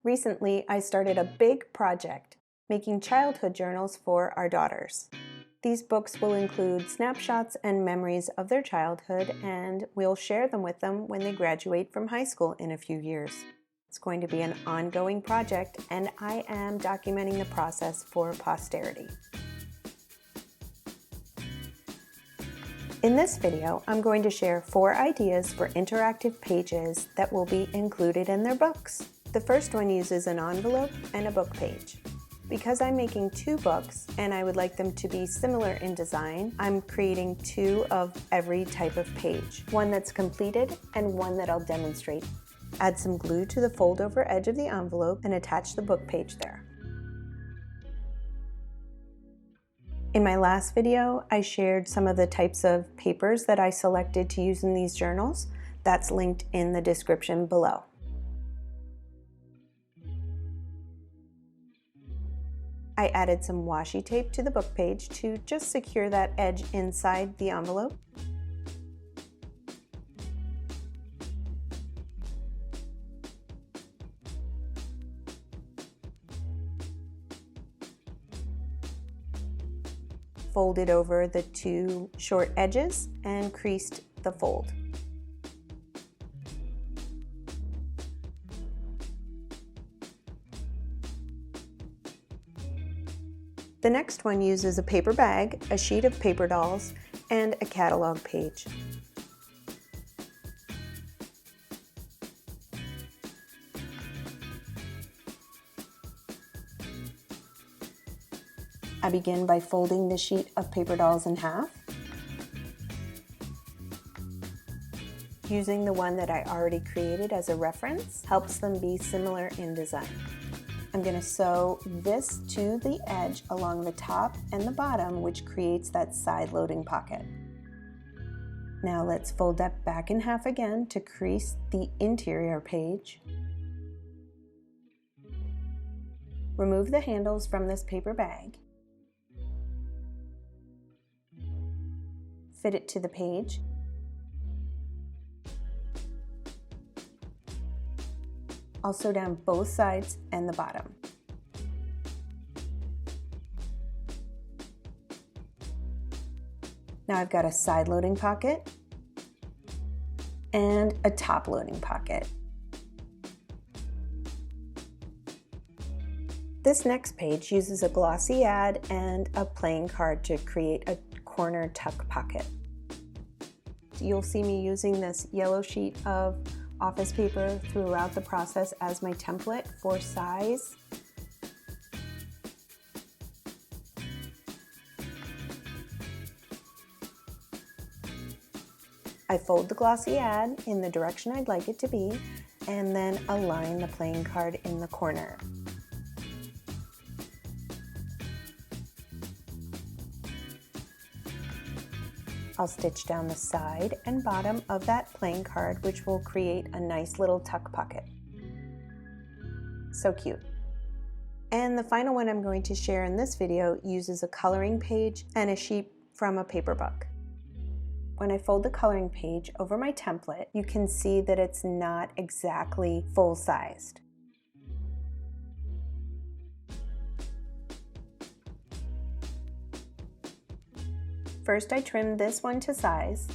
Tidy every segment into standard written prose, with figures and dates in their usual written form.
Recently, I started a big project, making childhood journals for our daughters. These books will include snapshots and memories of their childhood, and we'll share them with them when they graduate from high school in a few years. It's going to be an ongoing project, and I am documenting the process for posterity. In this video, I'm going to share 4 ideas for interactive pages that will be included in their books. The first one uses an envelope and a book page. Because I'm making 2 books and I would like them to be similar in design, I'm creating 2 of every type of page. One that's completed and one that I'll demonstrate. Add some glue to the fold-over edge of the envelope and attach the book page there. In my last video, I shared some of the types of papers that I selected to use in these journals. That's linked in the description below. I added some washi tape to the book page to just secure that edge inside the envelope. Folded over the 2 short edges and creased the fold. The next one uses a paper bag, a sheet of paper dolls, and a catalog page. I begin by folding the sheet of paper dolls in half, using the one that I already created as a reference helps them be similar in design. I'm going to sew this to the edge along the top and the bottom, which creates that side loading pocket. Now let's fold that back in half again to crease the interior page. Remove the handles from this paper bag. Fit it to the page. I'll sew down both sides and the bottom. Now I've got a side loading pocket and a top loading pocket. This next page uses a glossy ad and a playing card to create a corner tuck pocket. You'll see me using this yellow sheet of office paper throughout the process as my template for size. I fold the glossy ad in the direction I'd like it to be and then align the playing card in the corner. I'll stitch down the side and bottom of that playing card, which will create a nice little tuck pocket. So cute. And the final one I'm going to share in this video uses a coloring page and a sheet from a paper book. When I fold the coloring page over my template, you can see that it's not exactly full-sized. First, I trimmed this one to size.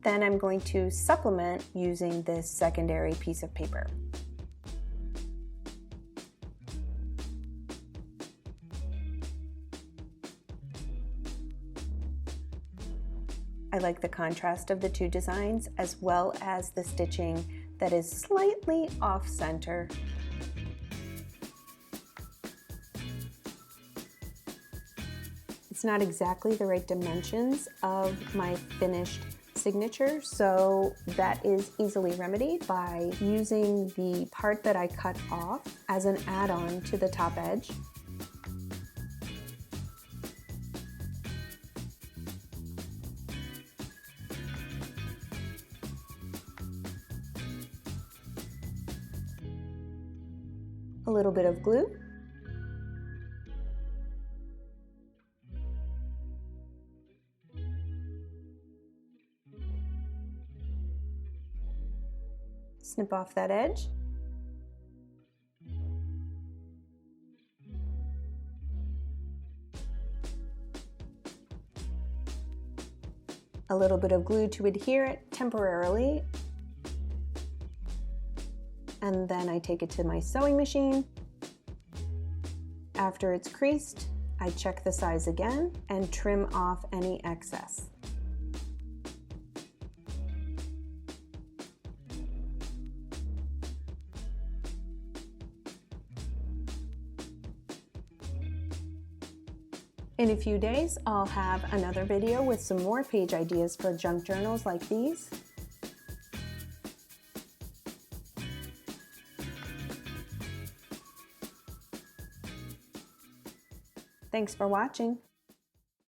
Then I'm going to supplement using this secondary piece of paper. I like the contrast of the 2 designs as well as the stitching that is slightly off-center. It's not exactly the right dimensions of my finished signature, so that is easily remedied by using the part that I cut off as an add-on to the top edge. A little bit of glue. Snip off that edge. A little bit of glue to adhere it temporarily. And then I take it to my sewing machine. After it's creased, I check the size again and trim off any excess. In a few days, I'll have another video with some more page ideas for junk journals like these. Thanks for watching.